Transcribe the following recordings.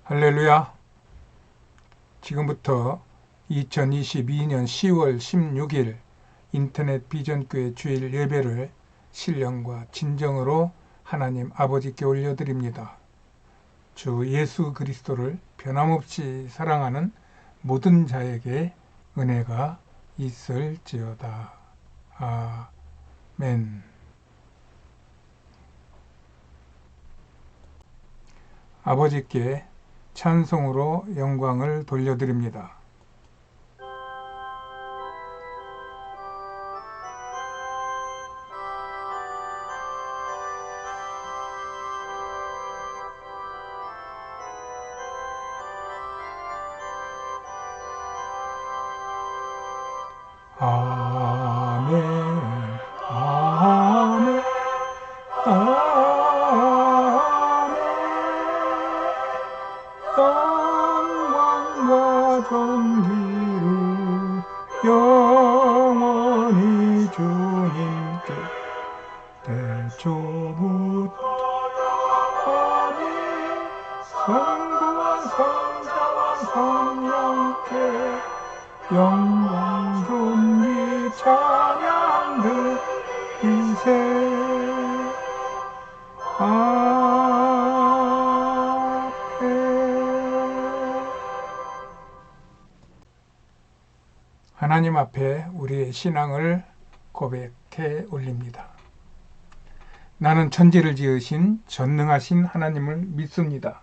할렐루야. 지금부터 2022년 10월 16일 인터넷 비전교회 주일 예배를 신령과 진정으로 하나님 아버지께 올려드립니다. 주 예수 그리스도를 변함없이 사랑하는 모든 자에게 은혜가 있을지어다. 아멘. 아버지께 찬송으로 영광을 돌려드립니다. 아멘, 아멘, 아멘. 영광과 존귀를 영원히 주님께 대초부터 하니 성부와 성자와 성령께 영광 존귀 찬양 드리세. 하나님 앞에 우리의 신앙을 고백해 올립니다. 나는 천지를 지으신 전능하신 하나님을 믿습니다.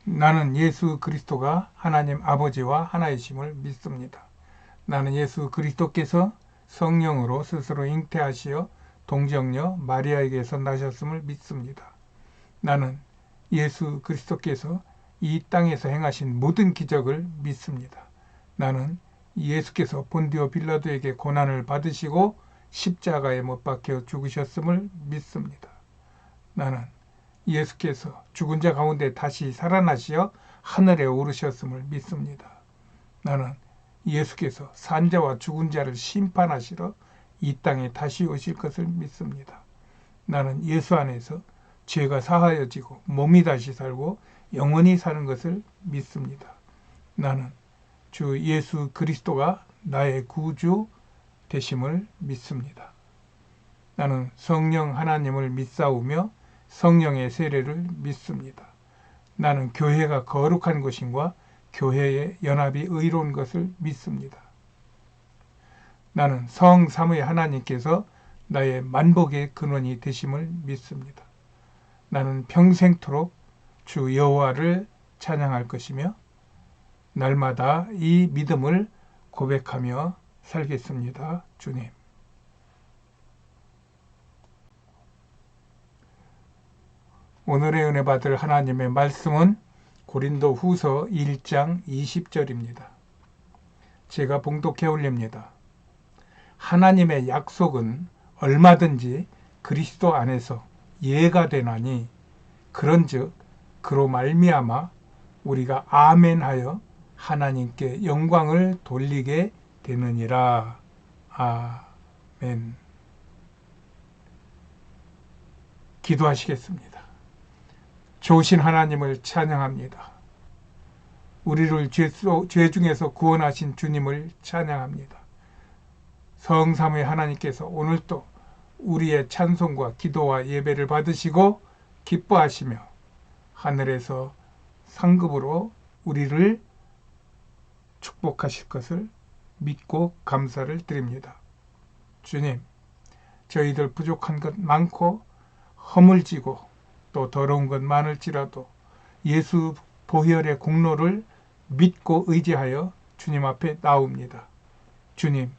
나는 예수 그리스도가 하나님 아버지와 하나이심을 믿습니다. 나는 예수 그리스도께서 성령으로 스스로 잉태하시어 동정녀 마리아에게서 나셨음을 믿습니다. 나는 예수 그리스도께서 이 땅에서 행하신 모든 기적을 믿습니다. 나는 예수께서 본디오 빌라도에게 고난을 받으시고 십자가에 못 박혀 죽으셨음을 믿습니다. 나는 예수께서 죽은 자 가운데 다시 살아나시어 하늘에 오르셨음을 믿습니다. 나는 예수께서 산자와 죽은 자를 심판하시러 이 땅에 다시 오실 것을 믿습니다. 나는 예수 안에서 죄가 사하여지고 몸이 다시 살고 영원히 사는 것을 믿습니다. 나는 주 예수 그리스도가 나의 구주 되심을 믿습니다. 나는 성령 하나님을 믿사오며 성령의 세례를 믿습니다. 나는 교회가 거룩한 것임과 교회의 연합이 의로운 것을 믿습니다. 나는 성삼위 하나님께서 나의 만복의 근원이 되심을 믿습니다. 나는 평생토록 주 여호와를 찬양할 것이며 날마다 이 믿음을 고백하며 살겠습니다. 주님. 오늘의 은혜 받을 하나님의 말씀은 고린도 후서 1장 20절입니다. 제가 봉독해 올립니다. 하나님의 약속은 얼마든지 그리스도 안에서 예가 되나니 그런즉 그로 말미암아 우리가 아멘하여 하나님께 영광을 돌리게 되느니라. 아멘. 기도하시겠습니다. 좋으신 하나님을 찬양합니다. 우리를 죄 중에서 구원하신 주님을 찬양합니다. 성삼위 하나님께서 오늘도 우리의 찬송과 기도와 예배를 받으시고 기뻐하시며 하늘에서 상급으로 우리를 축복하실 것을 믿고 감사를 드립니다. 주님, 저희들 부족한 것 많고 허물지고 또 더러운 것 많을지라도 예수 보혈의 공로를 믿고 의지하여 주님 앞에 나옵니다. 주님,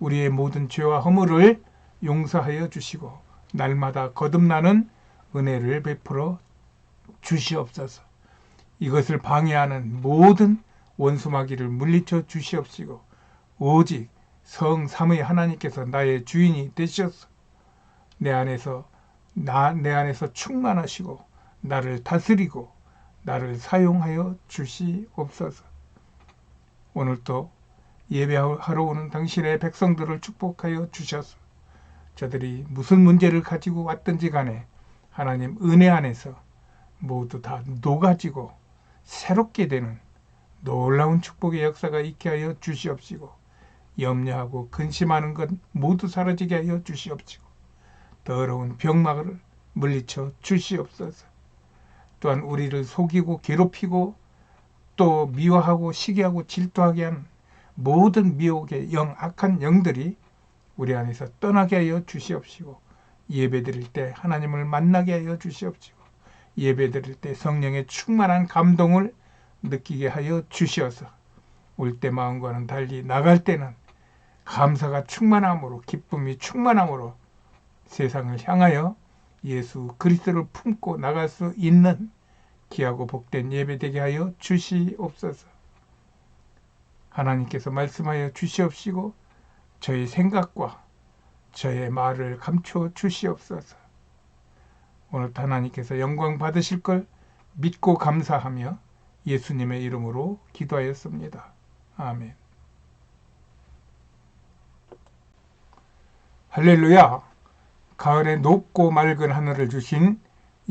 우리의 모든 죄와 허물을 용서하여 주시고 날마다 거듭나는 은혜를 베풀어 주시옵소서. 이것을 방해하는 모든 원수마귀를 물리쳐 주시옵시고 오직 성삼위 하나님께서 나의 주인이 되셔서 내 안에서 충만하시고 나를 다스리고 나를 사용하여 주시옵소서. 오늘도 예배하러 오는 당신의 백성들을 축복하여 주셔서 저들이 무슨 문제를 가지고 왔든지 간에 하나님 은혜 안에서 모두 다 녹아지고 새롭게 되는 놀라운 축복의 역사가 있게 하여 주시옵시고, 염려하고 근심하는 것 모두 사라지게 하여 주시옵시고, 더러운 병마를 물리쳐 주시옵소서. 또한 우리를 속이고 괴롭히고 또 미워하고 시기하고 질투하게 하는 모든 미혹의 악한 영들이 우리 안에서 떠나게 하여 주시옵시고, 예배드릴 때 하나님을 만나게 하여 주시옵시고, 예배드릴 때 성령의 충만한 감동을 느끼게 하여 주시어서 올 때 마음과는 달리 나갈 때는 감사가 충만함으로, 기쁨이 충만함으로 세상을 향하여 예수 그리스도를 품고 나갈 수 있는 귀하고 복된 예배되게 하여 주시옵소서. 하나님께서 말씀하여 주시옵시고 저의 생각과 저의 말을 감춰 주시옵소서. 오늘도 하나님께서 영광 받으실 걸 믿고 감사하며 예수님의 이름으로 기도하였습니다. 아멘. 할렐루야. 가을에 높고 맑은 하늘을 주신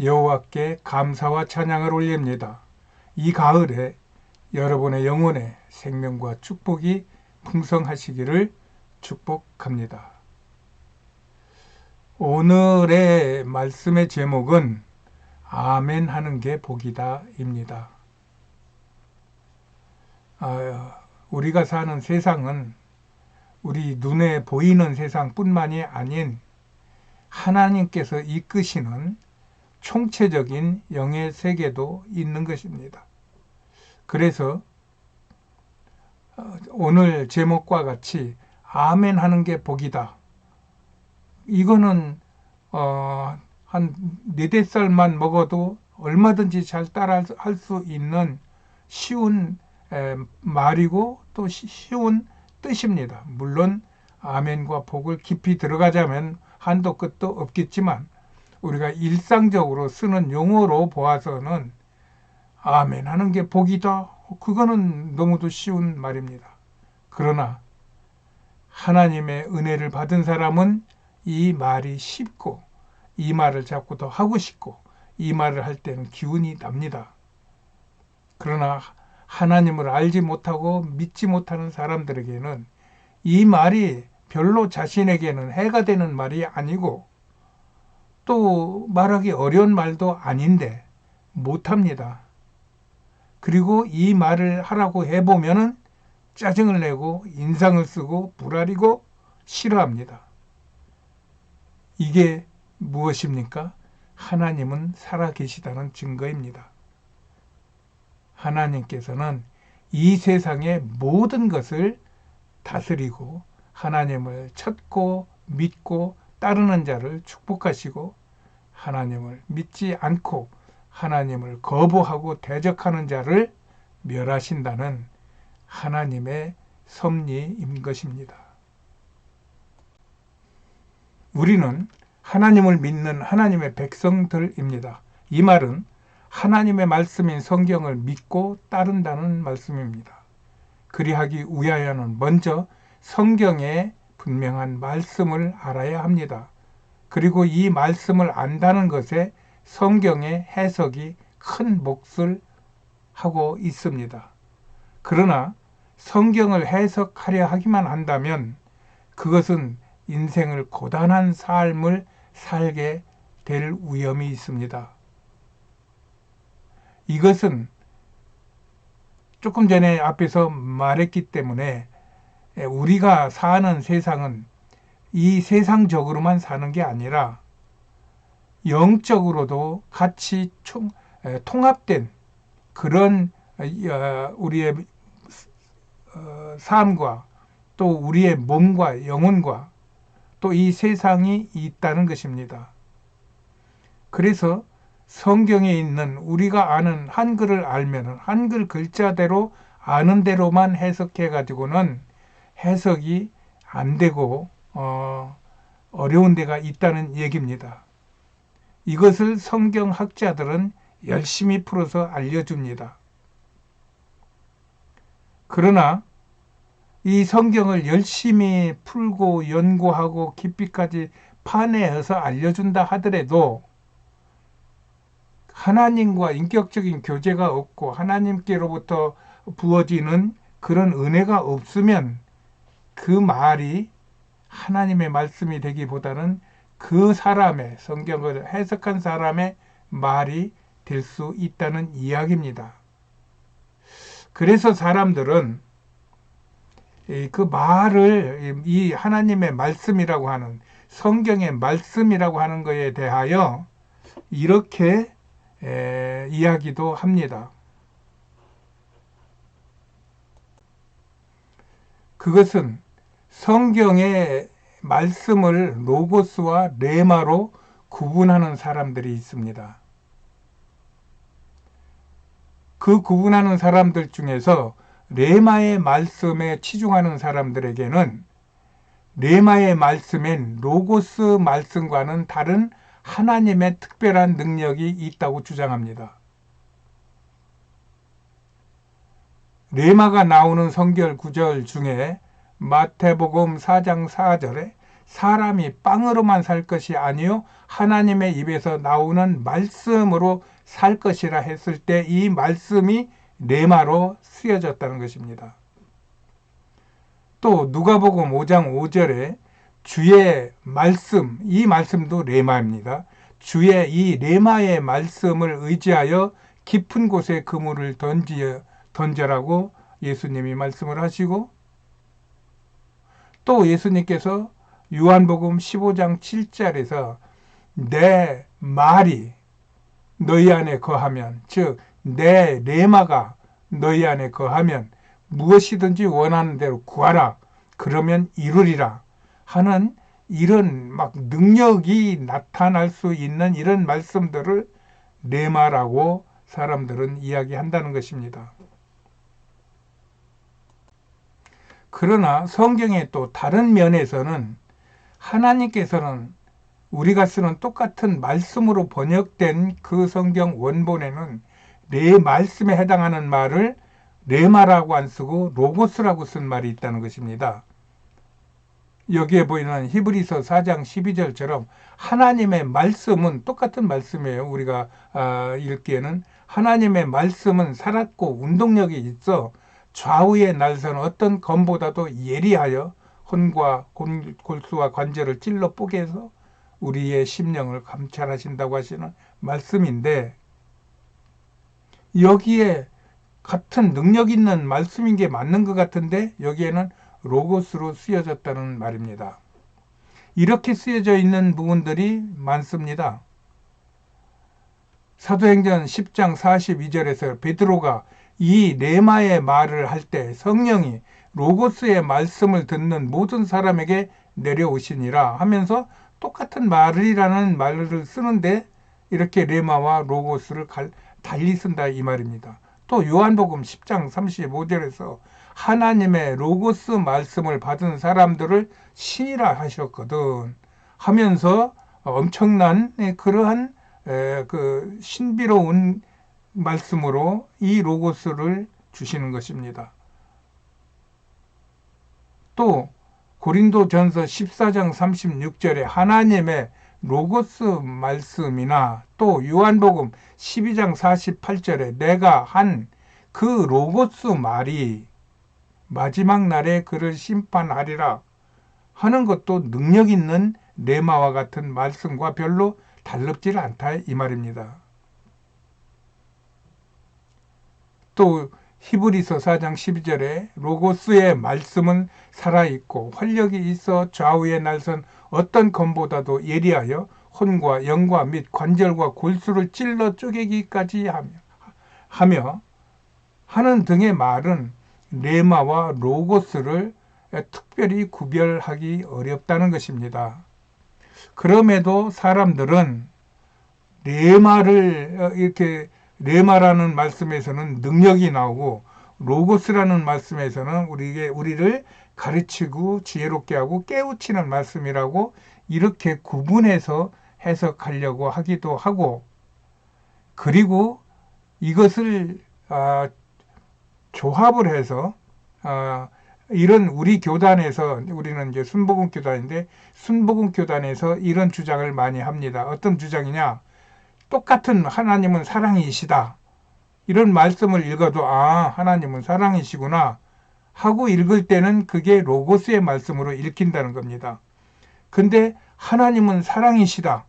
여호와께 감사와 찬양을 올립니다. 이 가을에 여러분의 영혼의 생명과 축복이 풍성하시기를 축복합니다. 오늘의 말씀의 제목은 아멘 하는 게 복이다 입니다. 우리가 사는 세상은 우리 눈에 보이는 세상뿐만이 아닌 하나님께서 이끄시는 총체적인 영의 세계도 있는 것입니다. 그래서 오늘 제목과 같이 아멘 하는 게 복이다. 이거는 한 4-5살만 먹어도 얼마든지 잘 따라 할 수 있는 쉬운 말이고 또 쉬운 뜻입니다. 물론 아멘과 복을 깊이 들어가자면 한도 끝도 없겠지만 우리가 일상적으로 쓰는 용어로 보아서는 아멘 하는 게 복이다. 그거는 너무도 쉬운 말입니다. 그러나 하나님의 은혜를 받은 사람은 이 말이 쉽고 이 말을 자꾸 더 하고 싶고 이 말을 할 때는 기운이 납니다. 그러나 하나님을 알지 못하고 믿지 못하는 사람들에게는 이 말이 별로 자신에게는 해가 되는 말이 아니고 또 말하기 어려운 말도 아닌데 못합니다. 그리고 이 말을 하라고 해보면은 짜증을 내고 인상을 쓰고 불알이고 싫어합니다. 이게 무엇입니까? 하나님은 살아계시다는 증거입니다. 하나님께서는 이 세상의 모든 것을 다스리고 하나님을 찾고 믿고 따르는 자를 축복하시고 하나님을 믿지 않고 하나님을 거부하고 대적하는 자를 멸하신다는 하나님의 섭리인 것입니다. 우리는 하나님을 믿는 하나님의 백성들입니다. 이 말은 하나님의 말씀인 성경을 믿고 따른다는 말씀입니다. 그리하기 위하여는 먼저 성경의 분명한 말씀을 알아야 합니다. 그리고 이 말씀을 안다는 것에 성경의 해석이 큰 몫을 하고 있습니다. 그러나 성경을 해석하려 하기만 한다면 그것은 인생을 고단한 삶을 살게 될 위험이 있습니다. 이것은 조금 전에 앞에서 말했기 때문에 우리가 사는 세상은 이 세상적으로만 사는 게 아니라 영적으로도 같이 통합된 그런 우리의 삶과 또 우리의 몸과 영혼과 또 이 세상이 있다는 것입니다. 그래서 성경에 있는 우리가 아는 한글을 알면 한글 글자대로 아는 대로만 해석해 가지고는 해석이 안 되고 어려운 데가 있다는 얘기입니다. 이것을 성경학자들은 열심히 풀어서 알려줍니다. 그러나 이 성경을 열심히 풀고 연구하고 깊이까지 파내어서 알려준다 하더라도 하나님과 인격적인 교제가 없고 하나님께로부터 부어지는 그런 은혜가 없으면 그 말이 하나님의 말씀이 되기보다는 그 사람의, 성경을 해석한 사람의 말이 될 수 있다는 이야기입니다. 그래서 사람들은 그 말을, 이 하나님의 말씀이라고 하는, 성경의 말씀이라고 하는 것에 대하여 이렇게 이야기도 합니다. 그것은 성경의 말씀을 로고스와 레마로 구분하는 사람들이 있습니다. 그 구분하는 사람들 중에서 레마의 말씀에 치중하는 사람들에게는 레마의 말씀엔 로고스 말씀과는 다른 하나님의 특별한 능력이 있다고 주장합니다. 레마가 나오는 성경 구절 중에 마태복음 4장 4절에 사람이 빵으로만 살 것이 아니요 하나님의 입에서 나오는 말씀으로 살 것이라 했을 때 이 말씀이 레마로 쓰여졌다는 것입니다. 또 누가복음 5장 5절에 주의 말씀, 이 말씀도 레마입니다. 주의 이 레마의 말씀을 의지하여 깊은 곳에 그물을 던져라고 예수님이 말씀을 하시고, 또 예수님께서 요한복음 15장 7절에서 내 말이 너희 안에 거하면, 즉 내 레마가 너희 안에 거하면 무엇이든지 원하는 대로 구하라, 그러면 이루리라 하는 이런 막 능력이 나타날 수 있는 이런 말씀들을 레마라고 사람들은 이야기한다는 것입니다. 그러나 성경의 또 다른 면에서는 하나님께서는 우리가 쓰는 똑같은 말씀으로 번역된 그 성경 원본에는 내 말씀에 해당하는 말을 레마라고 안 쓰고 로고스라고 쓴 말이 있다는 것입니다. 여기에 보이는 히브리서 4장 12절처럼 하나님의 말씀은 똑같은 말씀이에요. 우리가 읽기에는 하나님의 말씀은 살았고 운동력이 있어 좌우의 날선 어떤 검보다도 예리하여 혼과 골수와 관절을 찔러 뽀개 해서 우리의 심령을 감찰하신다고 하시는 말씀인데, 여기에 같은 능력 있는 말씀인 게 맞는 것 같은데 여기에는 로고스로 쓰여졌다는 말입니다. 이렇게 쓰여져 있는 부분들이 많습니다. 사도행전 10장 42절에서 베드로가 이 레마의 말을 할 때 성령이 로고스의 말씀을 듣는 모든 사람에게 내려오시니라 하면서 똑같은 말이라는 말을 쓰는데 이렇게 레마와 로고스를 달리 쓴다 이 말입니다. 또 요한복음 10장 35절에서 하나님의 로고스 말씀을 받은 사람들을 신이라 하셨거든 하면서 엄청난 그러한 그 신비로운 말씀으로 이 로고스를 주시는 것입니다. 또 고린도전서 14장 36절에 하나님의 로고스 말씀이나 또 요한복음 12장 48절에 내가 한 그 로고스 말이 마지막 날에 그를 심판하리라 하는 것도 능력 있는 레마와 같은 말씀과 별로 달랍지 않다 이 말입니다. 또 히브리서 4장 12절에 로고스의 말씀은 살아있고 활력이 있어 좌우의 날선 어떤 검보다도 예리하여 혼과 영과 및 관절과 골수를 찔러 쪼개기까지 하며 하는 등의 말은 레마와 로고스를 특별히 구별하기 어렵다는 것입니다. 그럼에도 사람들은 레마를 이렇게 레마라는 말씀에서는 능력이 나오고 로고스라는 말씀에서는 우리를 가르치고 지혜롭게 하고 깨우치는 말씀이라고 이렇게 구분해서 해석하려고 하기도 하고, 그리고 이것을 조합을 해서 이런 우리 교단에서, 우리는 이제 순복음 교단인데 순복음 교단에서 이런 주장을 많이 합니다. 어떤 주장이냐? 똑같은 하나님은 사랑이시다. 이런 말씀을 읽어도 하나님은 사랑이시구나 하고 읽을 때는 그게 로고스의 말씀으로 읽힌다는 겁니다. 근데 하나님은 사랑이시다.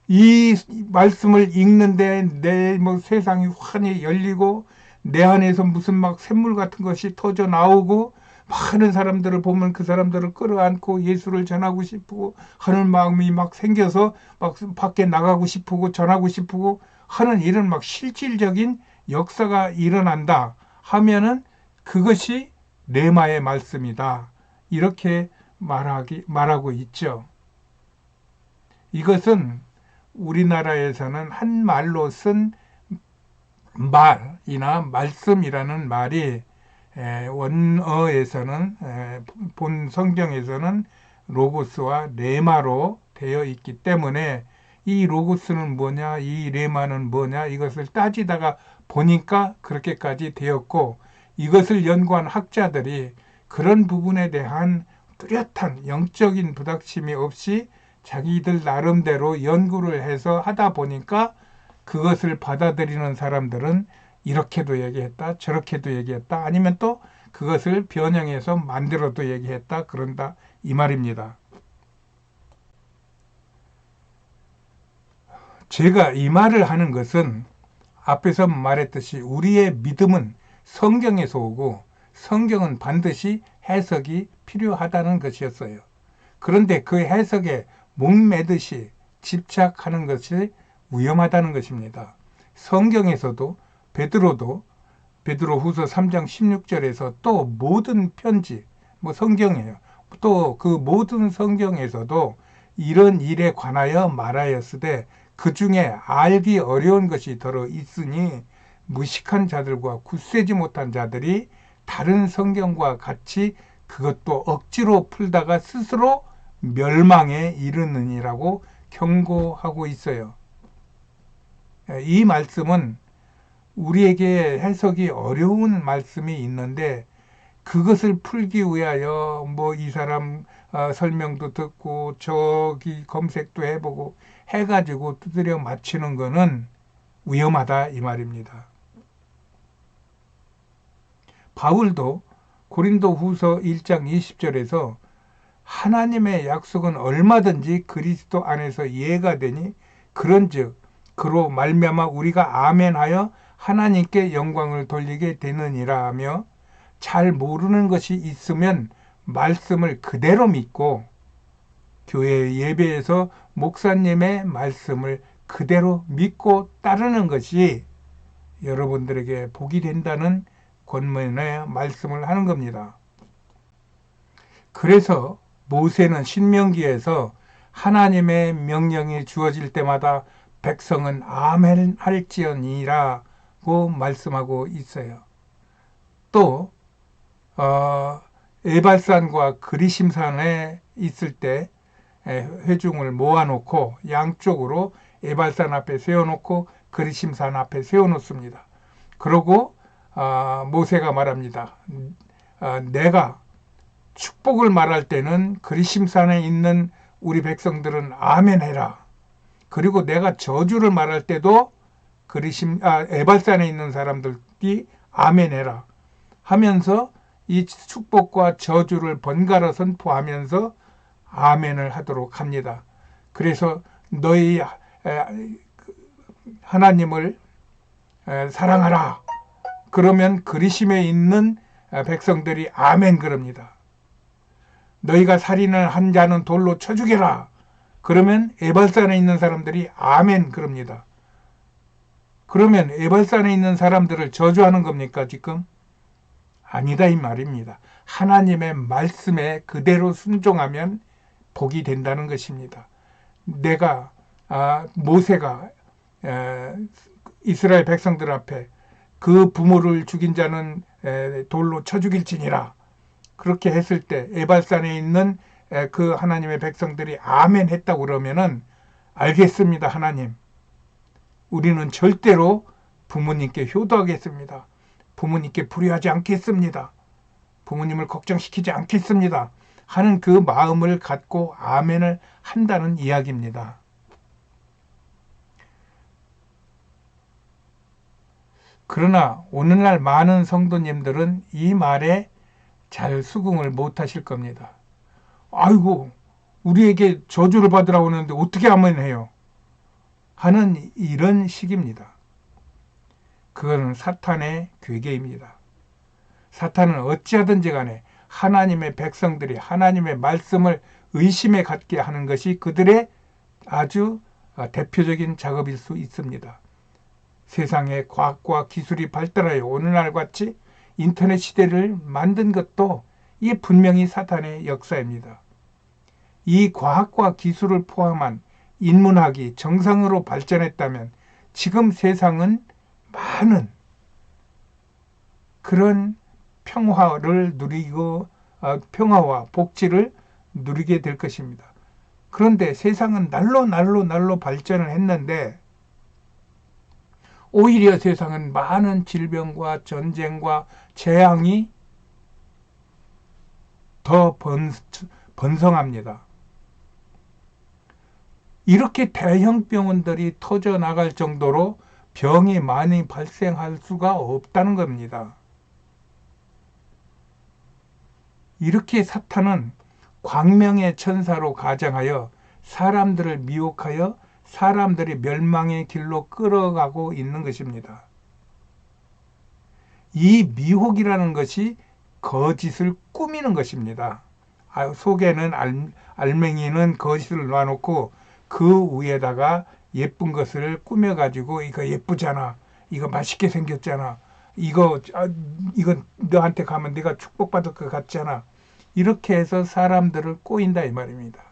이 말씀을 읽는데 내 세상이 환히 열리고 내 안에서 무슨 막 샘물 같은 것이 터져 나오고 많은 사람들을 보면 그 사람들을 끌어안고 예수를 전하고 싶고 하는 마음이 막 생겨서 막 밖에 나가고 싶고 전하고 싶고 하는 이런 막 실질적인 역사가 일어난다 하면은 그것이 레마의 말씀이다. 이렇게 말하고 있죠. 이것은 우리나라에서는 한 말로 쓴 말이나 말씀이라는 말이 원어에서는 본 성경에서는 로고스와 레마로 되어 있기 때문에 이 로고스는 뭐냐, 이 레마는 뭐냐 이것을 따지다가 보니까 그렇게까지 되었고 이것을 연구한 학자들이 그런 부분에 대한 뚜렷한 영적인 부닥침이 없이 자기들 나름대로 연구를 해서 하다 보니까 그것을 받아들이는 사람들은 이렇게도 얘기했다, 저렇게도 얘기했다, 아니면 또 그것을 변형해서 만들어도 얘기했다, 그런다 이 말입니다. 제가 이 말을 하는 것은 앞에서 말했듯이 우리의 믿음은 성경에서 오고 성경은 반드시 해석이 필요하다는 것이었어요. 그런데 그 해석에 목매듯이 집착하는 것이 위험하다는 것입니다. 성경에서도 베드로후서 3장 16절에서 또 모든 편지, 성경이에요. 또 그 모든 성경에서도 이런 일에 관하여 말하였으되 그 중에 알기 어려운 것이 더러 있으니 무식한 자들과 굳세지 못한 자들이 다른 성경과 같이 그것도 억지로 풀다가 스스로 멸망에 이르느니라고 경고하고 있어요. 이 말씀은 우리에게 해석이 어려운 말씀이 있는데 그것을 풀기 위하여 이 사람 설명도 듣고 저기 검색도 해보고 해가지고 두드려 맞히는 거는 위험하다 이 말입니다. 바울도 고린도 후서 1장 20절에서 하나님의 약속은 얼마든지 그리스도 안에서 이해가 되니 그런즉 그로 말미암아 우리가 아멘하여 하나님께 영광을 돌리게 되느니라 하며 잘 모르는 것이 있으면 말씀을 그대로 믿고 교회 예배에서 목사님의 말씀을 그대로 믿고 따르는 것이 여러분들에게 복이 된다는 권면의 말씀을 하는 겁니다. 그래서 모세는 신명기에서 하나님의 명령이 주어질 때마다 백성은 아멘 할지언니라고 말씀하고 있어요. 또 에발산과 그리심산에 있을 때 회중을 모아놓고 양쪽으로 에발산 앞에 세워놓고 그리심산 앞에 세워놓습니다. 그러고 모세가 말합니다. 내가 축복을 말할 때는 그리심산에 있는 우리 백성들은 아멘 해라. 그리고 내가 저주를 말할 때도 에발산에 있는 사람들이 아멘 해라 하면서 이 축복과 저주를 번갈아 선포하면서 아멘을 하도록 합니다. 그래서 너희 하나님을 사랑하라. 그러면 그리심에 있는 백성들이 아멘 그럽니다. 너희가 살인을 한 자는 돌로 쳐 죽여라. 그러면 에발산에 있는 사람들이 아멘 그럽니다. 그러면 에발산에 있는 사람들을 저주하는 겁니까 지금? 아니다 이 말입니다. 하나님의 말씀에 그대로 순종하면 복이 된다는 것입니다. 모세가 이스라엘 백성들 앞에 그 부모를 죽인 자는 돌로 쳐 죽일지니라 그렇게 했을 때 에발산에 있는 그 하나님의 백성들이 아멘 했다고 그러면은 알겠습니다. 하나님 우리는 절대로 부모님께 효도하겠습니다. 부모님께 불의하지 않겠습니다. 부모님을 걱정시키지 않겠습니다. 하는 그 마음을 갖고 아멘을 한다는 이야기입니다. 그러나 오늘날 많은 성도님들은 이 말에 잘 수긍을 못 하실 겁니다. 아이고, 우리에게 저주를 받으라고 하는데 어떻게 아멘 해요? 하는 이런 식입니다. 그거는 사탄의 괴계입니다. 사탄은 어찌하든지 간에 하나님의 백성들이 하나님의 말씀을 의심에 갖게 하는 것이 그들의 아주 대표적인 작업일 수 있습니다. 세상에 과학과 기술이 발달하여 오늘날 같이 인터넷 시대를 만든 것도 이게 분명히 사탄의 역사입니다. 이 과학과 기술을 포함한 인문학이 정상으로 발전했다면 지금 세상은 많은 그런 평화를 누리고 평화와 복지를 누리게 될 것입니다. 그런데 세상은 날로 발전을 했는데 오히려 세상은 많은 질병과 전쟁과 재앙이 더 번성합니다. 이렇게 대형 병원들이 터져 나갈 정도로 병이 많이 발생할 수가 없다는 겁니다. 이렇게 사탄은 광명의 천사로 가장하여 사람들을 미혹하여 사람들이 멸망의 길로 끌어가고 있는 것입니다. 이 미혹이라는 것이 거짓을 꾸미는 것입니다. 속에는 알맹이는 거짓을 놔놓고 그 위에다가 예쁜 것을 꾸며가지고 이거 예쁘잖아, 이거 맛있게 생겼잖아, 이거 너한테 가면 네가 축복받을 것 같잖아, 이렇게 해서 사람들을 꼬인다 이 말입니다.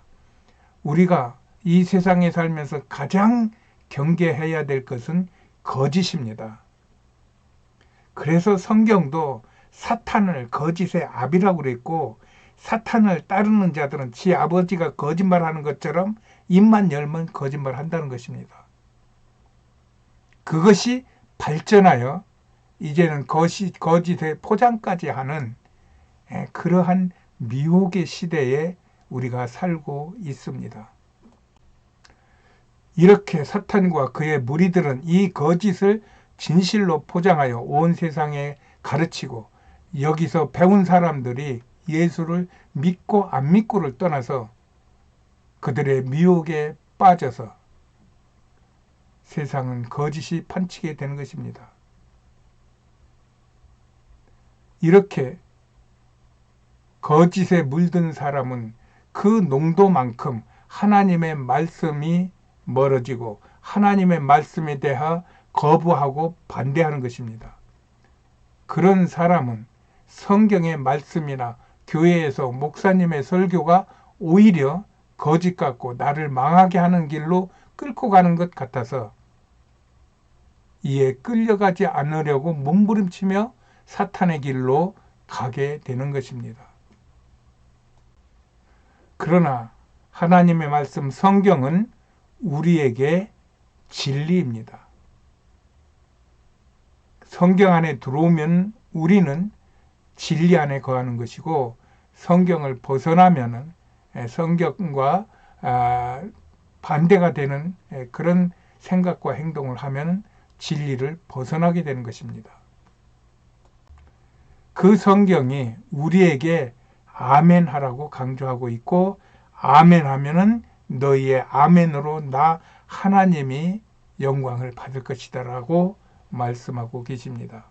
우리가 이 세상에 살면서 가장 경계해야 될 것은 거짓입니다. 그래서 성경도 사탄을 거짓의 아비라고 그랬고, 사탄을 따르는 자들은 지 아버지가 거짓말하는 것처럼 입만 열면 거짓말한다는 것입니다. 그것이 발전하여 이제는 거짓의 포장까지 하는 그러한 미혹의 시대에 우리가 살고 있습니다. 이렇게 사탄과 그의 무리들은 이 거짓을 진실로 포장하여 온 세상에 가르치고, 여기서 배운 사람들이 예수를 믿고 안 믿고를 떠나서 그들의 미혹에 빠져서 세상은 거짓이 판치게 되는 것입니다. 이렇게 거짓에 물든 사람은 그 농도만큼 하나님의 말씀이 멀어지고 하나님의 말씀에 대하 거부하고 반대하는 것입니다. 그런 사람은 성경의 말씀이나 교회에서 목사님의 설교가 오히려 거짓 같고 나를 망하게 하는 길로 끌고 가는 것 같아서 이에 끌려가지 않으려고 몸부림치며 사탄의 길로 가게 되는 것입니다. 그러나 하나님의 말씀 성경은 우리에게 진리입니다. 성경 안에 들어오면 우리는 진리 안에 거하는 것이고, 성경을 벗어나면 성경과 반대가 되는 그런 생각과 행동을 하면 진리를 벗어나게 되는 것입니다. 그 성경이 우리에게 아멘 하라고 강조하고 있고, 아멘 하면은 너희의 아멘으로 나 하나님이 영광을 받을 것이다 라고 말씀하고 계십니다.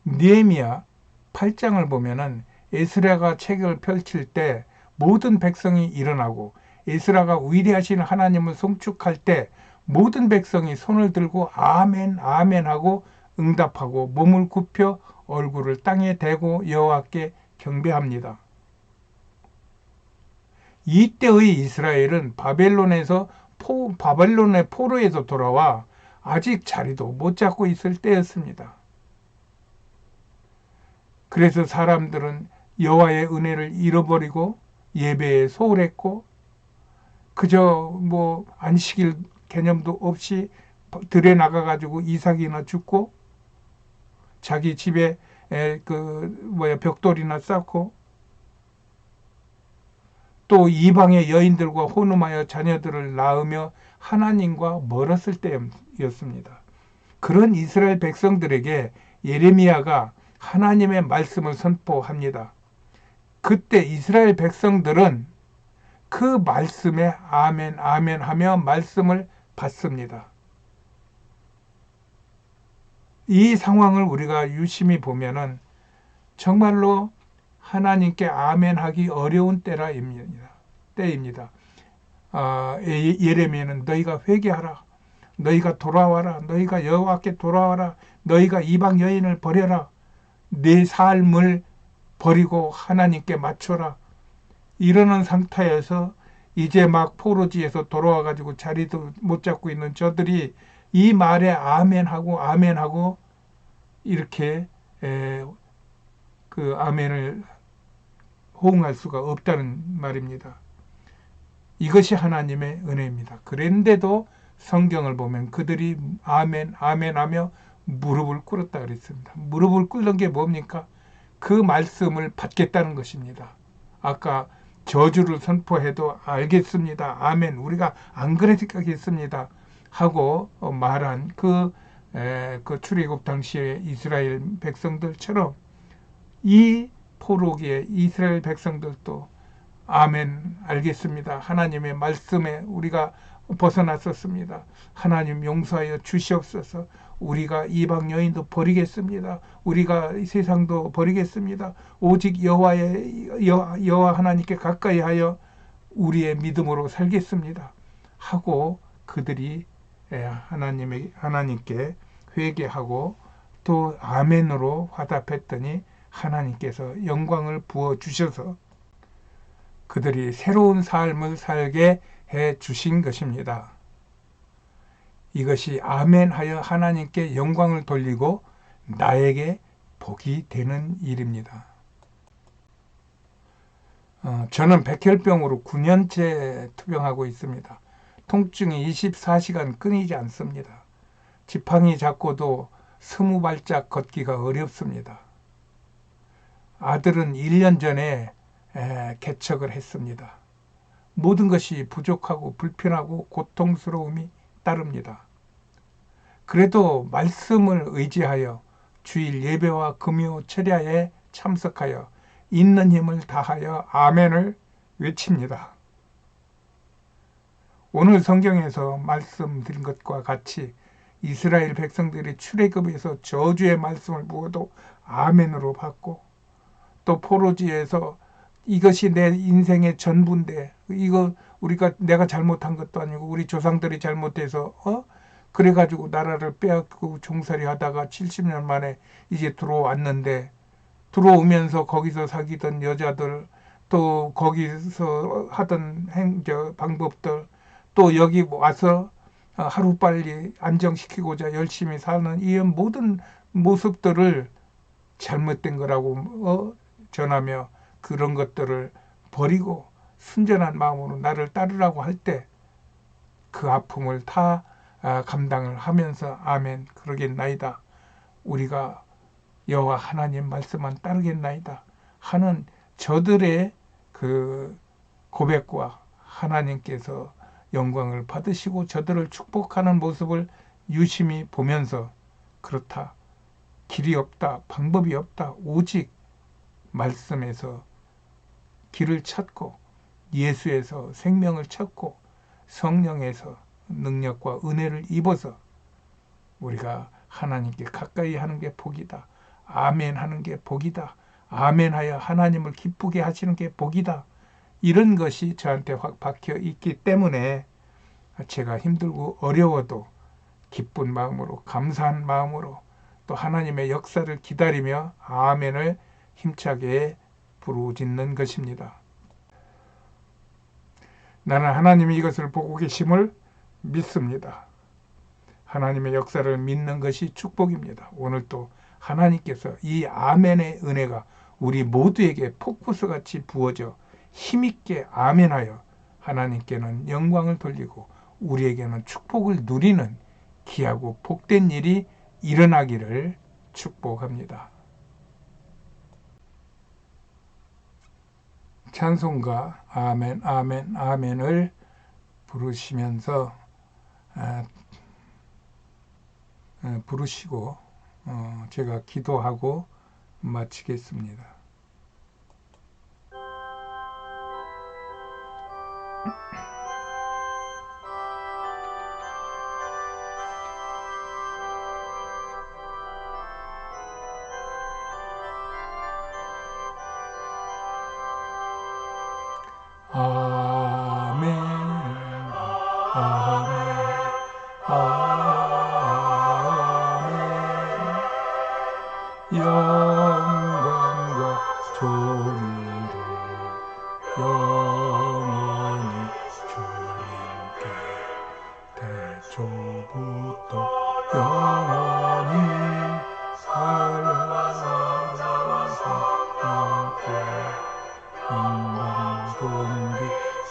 느헤미야 8장을 보면은 에스라가 책을 펼칠 때 모든 백성이 일어나고, 에스라가 위대하신 하나님을 송축할 때 모든 백성이 손을 들고 아멘 아멘 하고 응답하고 몸을 굽혀 얼굴을 땅에 대고 여호와께 경배합니다. 이때의 이스라엘은 바벨론의 포로에서 돌아와 아직 자리도 못 잡고 있을 때였습니다. 그래서 사람들은 여호와의 은혜를 잃어버리고 예배에 소홀했고, 그저 안식일 개념도 없이 들에 나가가지고 이삭이나 줍고 자기 집에 벽돌이나 쌓고 또 이방의 여인들과 혼음하여 자녀들을 낳으며 하나님과 멀었을 때였습니다. 그런 이스라엘 백성들에게 예레미야가 하나님의 말씀을 선포합니다. 그때 이스라엘 백성들은 그 말씀에 아멘 아멘 하며 말씀을 받습니다. 이 상황을 우리가 유심히 보면은 정말로 하나님께 아멘하기 어려운 때입니다. 예레미야는 너희가 회개하라, 너희가 돌아와라, 너희가 여호와께 돌아와라, 너희가 이방 여인을 버려라, 내 삶을 버리고 하나님께 맞춰라, 이러는 상태에서 이제 막 포로지에서 돌아와 가지고 자리도 못 잡고 있는 저들이 이 말에 아멘하고 이렇게 그 아멘을 호응할 수가 없다는 말입니다. 이것이 하나님의 은혜입니다. 그런데도 성경을 보면 그들이 아멘 하며 무릎을 꿇었다 그랬습니다. 무릎을 꿇는 게 뭡니까? 그 말씀을 받겠다는 것입니다. 아까 저주를 선포해도 알겠습니다. 아멘. 우리가 안 그랬겠습니다. 하고 말한 그 출애굽 당시의 이스라엘 백성들처럼 이 포로기에 이스라엘 백성들도 아멘, 알겠습니다. 하나님의 말씀에 우리가 벗어났었습니다. 하나님 용서하여 주시옵소서. 우리가 이방 여인도 버리겠습니다. 우리가 세상도 버리겠습니다. 오직 여호와 하나님께 가까이 하여 우리의 믿음으로 살겠습니다. 하고 그들이 하나님께 회개하고 또 아멘으로 화답했더니 하나님께서 영광을 부어 주셔서 그들이 새로운 삶을 살게 해 주신 것입니다. 이것이 아멘하여 하나님께 영광을 돌리고 나에게 복이 되는 일입니다. 저는 백혈병으로 9년째 투병하고 있습니다. 통증이 24시간 끊이지 않습니다. 지팡이 잡고도 20발짝 걷기가 어렵습니다. 아들은 1년 전에 개척을 했습니다. 모든 것이 부족하고 불편하고 고통스러움이 따릅니다. 그래도 말씀을 의지하여 주일 예배와 금요 철야에 참석하여 있는 힘을 다하여 아멘을 외칩니다. 오늘 성경에서 말씀드린 것과 같이 이스라엘 백성들이 출애굽에서 저주의 말씀을 부어도 아멘으로 받고 또 포로지에서 이것이 내 인생의 전부인데 이거 내가 잘못한 것도 아니고 우리 조상들이 잘못해서 그래가지고 나라를 빼앗고 종살이 하다가 70년 만에 이제 들어왔는데 들어오면서 거기서 사귀던 여자들 또 거기서 하던 방법들 또 여기 와서 하루빨리 안정시키고자 열심히 사는 이 모든 모습들을 잘못된 거라고 전하며 그런 것들을 버리고 순전한 마음으로 나를 따르라고 할 때 그 아픔을 다 감당을 하면서 아멘 그러겠나이다. 우리가 여호와 하나님 말씀만 따르겠나이다 하는 저들의 그 고백과 하나님께서 영광을 받으시고 저들을 축복하는 모습을 유심히 보면서 그렇다. 길이 없다. 방법이 없다. 오직 말씀에서 길을 찾고 예수에서 생명을 찾고 성령에서 능력과 은혜를 입어서 우리가 하나님께 가까이 하는 게 복이다. 아멘 하는 게 복이다. 아멘하여 하나님을 기쁘게 하시는 게 복이다. 이런 것이 저한테 확 박혀 있기 때문에 제가 힘들고 어려워도 기쁜 마음으로 감사한 마음으로 또 하나님의 역사를 기다리며 아멘을 힘차게 부르짖는 것입니다. 나는 하나님이 이것을 보고 계심을 믿습니다. 하나님의 역사를 믿는 것이 축복입니다. 오늘 또 하나님께서 이 아멘의 은혜가 우리 모두에게 폭포수같이 부어져 힘있게 아멘하여 하나님께는 영광을 돌리고 우리에게는 축복을 누리는 귀하고 복된 일이 일어나기를 축복합니다. 찬송가 아멘 아멘 아멘을 부르시면서 부르시고 제가 기도하고 마치겠습니다. 아멘, 아멘, 아멘. 영광과 존귀를 영원히 주님께 태초부터 영원히 살아서 영광 존귀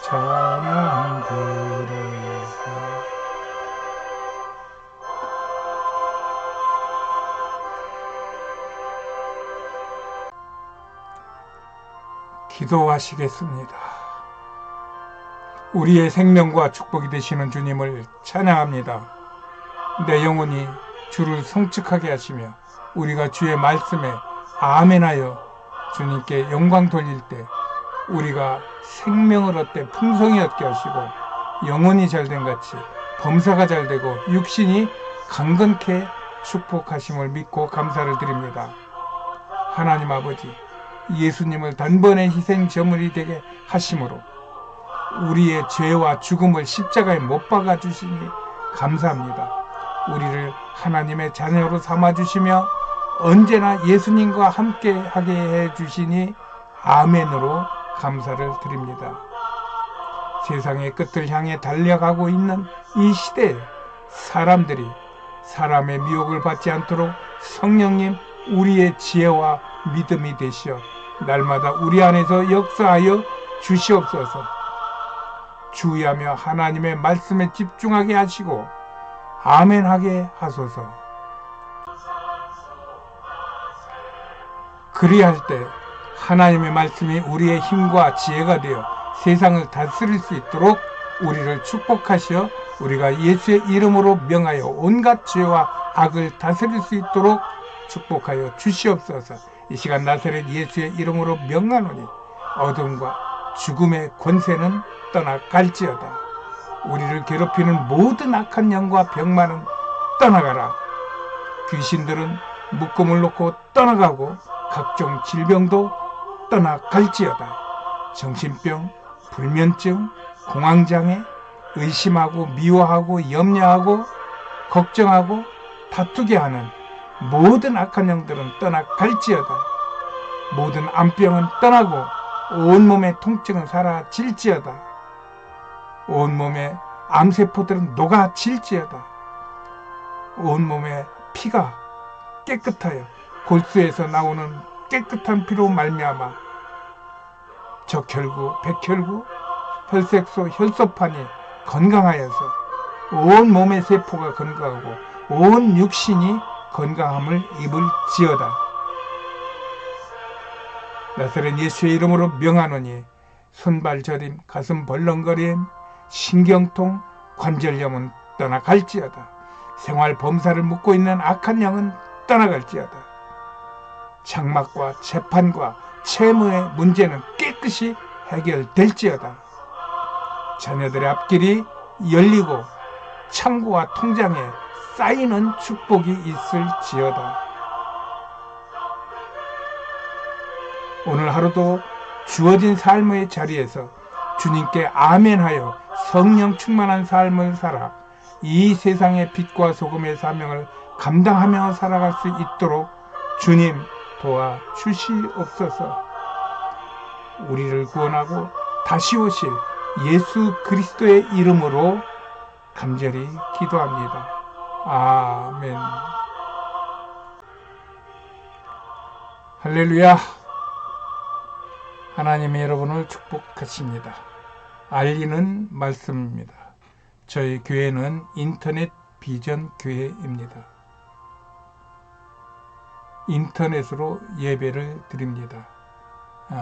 찬양 드리세. 기도하시겠습니다. 우리의 생명과 축복이 되시는 주님을 찬양합니다. 내 영혼이 주를 성축하게 하시며 우리가 주의 말씀에 아멘하여 주님께 영광 돌릴 때 우리가 생명을 얻되 풍성히 얻게 하시고 영혼이 잘된 같이 범사가 잘되고 육신이 강건케 축복하심을 믿고 감사를 드립니다. 하나님 아버지, 예수님을 단번에 희생 제물이 되게 하심으로 우리의 죄와 죽음을 십자가에 못 박아 주시니 감사합니다. 우리를 하나님의 자녀로 삼아 주시며 언제나 예수님과 함께 하게 해 주시니 아멘으로 감사를 드립니다. 세상의 끝을 향해 달려가고 있는 이 시대에 사람들이 사람의 미혹을 받지 않도록 성령님 우리의 지혜와 믿음이 되시어 날마다 우리 안에서 역사하여 주시옵소서. 주의하며 하나님의 말씀에 집중하게 하시고 아멘하게 하소서. 그리할 때 하나님의 말씀이 우리의 힘과 지혜가 되어 세상을 다스릴 수 있도록 우리를 축복하시어 우리가 예수의 이름으로 명하여 온갖 죄와 악을 다스릴 수 있도록 축복하여 주시옵소서. 이 시간 나사렛 예수의 이름으로 명하노니 어둠과 죽음의 권세는 떠나갈지어다. 우리를 괴롭히는 모든 악한 영과 병만은 떠나가라. 귀신들은 묶음을 놓고 떠나가고 각종 질병도 떠나갈지어다. 정신병, 불면증, 공황장애, 의심하고 미워하고 염려하고 걱정하고 다투게 하는 모든 악한 영들은 떠나갈지어다. 모든 암병은 떠나고 온몸의 통증은 사라질지어다. 온몸의 암세포들은 녹아질지어다. 온몸의 피가 깨끗하여 골수에서 나오는 깨끗한 피로 말미암아 적혈구, 백혈구, 혈색소, 혈소판이 건강하여서 온 몸의 세포가 건강하고 온 육신이 건강함을 입을지어다. 나사렛 예수의 이름으로 명하노니 손발 저림, 가슴 벌렁거림, 신경통, 관절염은 떠나갈지어다. 생활 범사를 묶고 있는 악한 영은 떠나갈지어다. 장막과 재판과 채무의 문제는 깨끗이 해결될지어다. 자녀들의 앞길이 열리고 창고와 통장에 쌓이는 축복이 있을지어다. 오늘 하루도 주어진 삶의 자리에서 주님께 아멘하여 성령 충만한 삶을 살아 이 세상의 빛과 소금의 사명을 감당하며 살아갈 수 있도록 주님 도와주시옵소서. 우리를 구원하고 다시 오실 예수 그리스도의 이름으로 간절히 기도합니다. 아멘. 할렐루야. 하나님이 여러분을 축복하십니다. 알리는 말씀입니다. 저희 교회는 인터넷 비전 교회입니다. 인터넷으로 예배를 드립니다.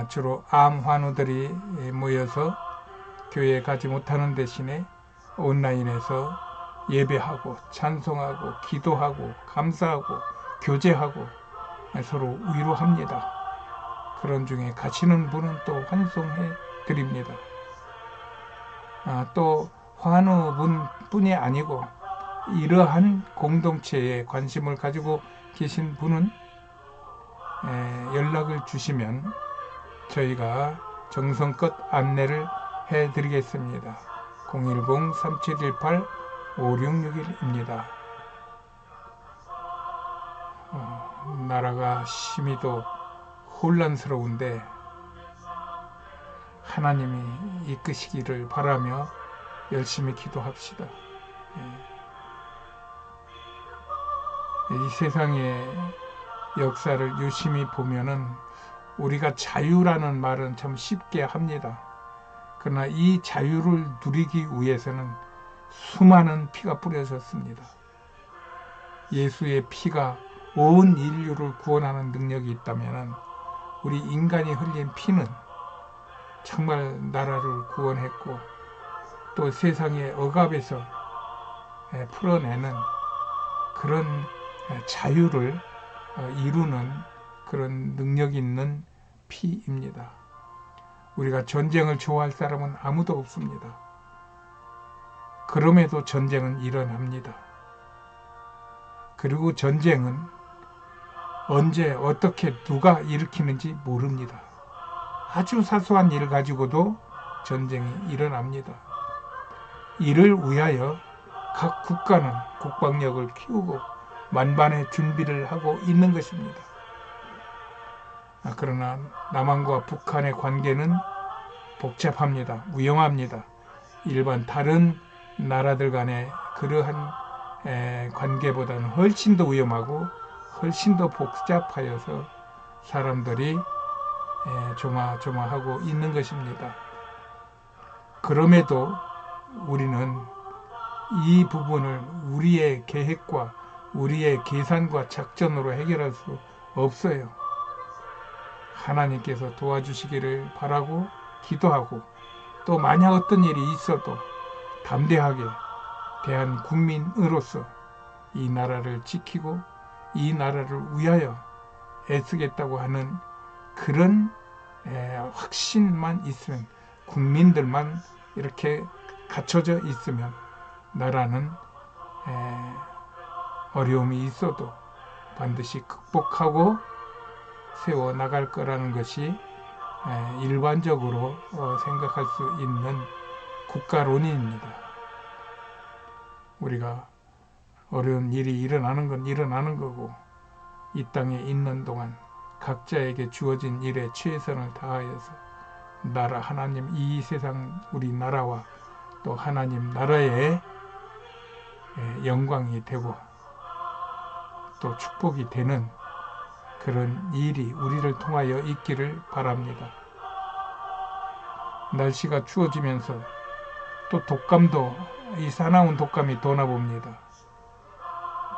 주로 암 환우들이 모여서 교회에 가지 못하는 대신에 온라인에서 예배하고 찬송하고 기도하고 감사하고 교제하고 서로 위로합니다. 그런 중에 가시는 분은 또 환송해 드립니다. 또 환우분뿐이 아니고 이러한 공동체에 관심을 가지고 계신 분은 연락을 주시면 저희가 정성껏 안내를 해드리겠습니다. 010-3718-5661입니다. 나라가 심히도 혼란스러운데 하나님이 이끄시기를 바라며 열심히 기도합시다. 이 세상의 역사를 유심히 보면은 우리가 자유라는 말은 참 쉽게 합니다. 그러나 이 자유를 누리기 위해서는 수많은 피가 뿌려졌습니다. 예수의 피가 온 인류를 구원하는 능력이 있다면 우리 인간이 흘린 피는 정말 나라를 구원했고 또 세상의 억압에서 풀어내는 그런 자유를 이루는 그런 능력이 있는 피입니다. 우리가 전쟁을 좋아할 사람은 아무도 없습니다. 그럼에도 전쟁은 일어납니다. 그리고 전쟁은 언제 어떻게 누가 일으키는지 모릅니다. 아주 사소한 일 가지고도 전쟁이 일어납니다. 이를 위하여 각 국가는 국방력을 키우고 만반의 준비를 하고 있는 것입니다. 그러나 남한과 북한의 관계는 복잡합니다. 위험합니다. 일반 다른 나라들 간의 그러한 관계보다는 훨씬 더 위험하고 훨씬 더 복잡하여서 사람들이 조마조마하고 있는 것입니다. 그럼에도 우리는 이 부분을 우리의 계획과 우리의 계산과 작전으로 해결할 수 없어요. 하나님께서 도와주시기를 바라고 기도하고 또 만약 어떤 일이 있어도 담대하게 대한 국민으로서 이 나라를 지키고 이 나라를 위하여 애쓰겠다고 하는 그런 확신만 있으면, 국민들만 이렇게 갖춰져 있으면 나라는 어려움이 있어도 반드시 극복하고 세워나갈 거라는 것이 일반적으로 생각할 수 있는 국가론입니다. 우리가 어려운 일이 일어나는 건 일어나는 거고 이 땅에 있는 동안 각자에게 주어진 일에 최선을 다하여서 나라 하나님, 이 세상 우리나라와 또 하나님 나라의 영광이 되고 또 축복이 되는 그런 일이 우리를 통하여 있기를 바랍니다. 날씨가 추워지면서 또 독감도, 이 사나운 독감이 도나 봅니다.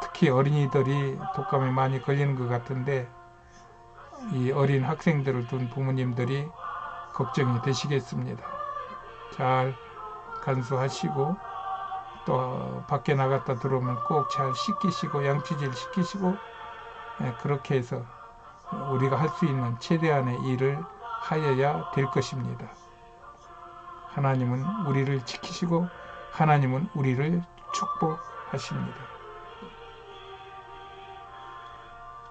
특히 어린이들이 독감에 많이 걸리는 것 같은데 이 어린 학생들을 둔 부모님들이 걱정이 되시겠습니다. 잘 간수하시고 또 밖에 나갔다 들어오면 꼭 잘 씻기시고 양치질 시키시고 그렇게 해서 우리가 할 수 있는 최대한의 일을 하여야 될 것입니다. 하나님은 우리를 지키시고 하나님은 우리를 축복하십니다.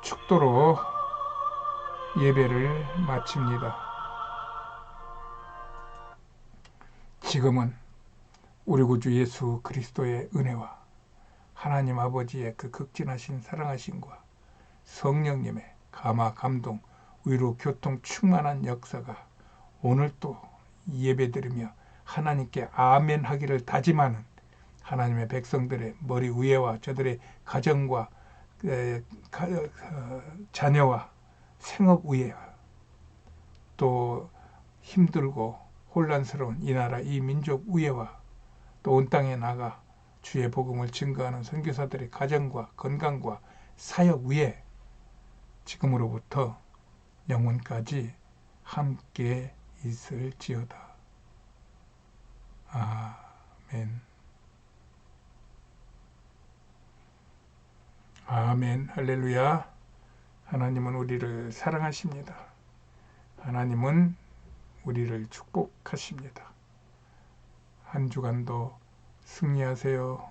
축도로 예배를 마칩니다. 지금은 우리 구주 예수 그리스도의 은혜와 하나님 아버지의 그 극진하신 사랑하심과 성령님의 감화, 감동, 위로, 교통 충만한 역사가 오늘 또 예배드리며 하나님께 아멘 하기를 다짐하는 하나님의 백성들의 머리 위에와 저들의 가정과 자녀와 생업 위에 또 힘들고 혼란스러운 이 나라 이 민족 위에와 또 온 땅에 나가 주의 복음을 증거하는 선교사들의 가정과 건강과 사역 위에 지금으로부터 영원까지 함께 있을지어다. 아멘. 아멘. 할렐루야. 하나님은 우리를 사랑하십니다. 하나님은 우리를 축복하십니다. 한 주간도 승리하세요.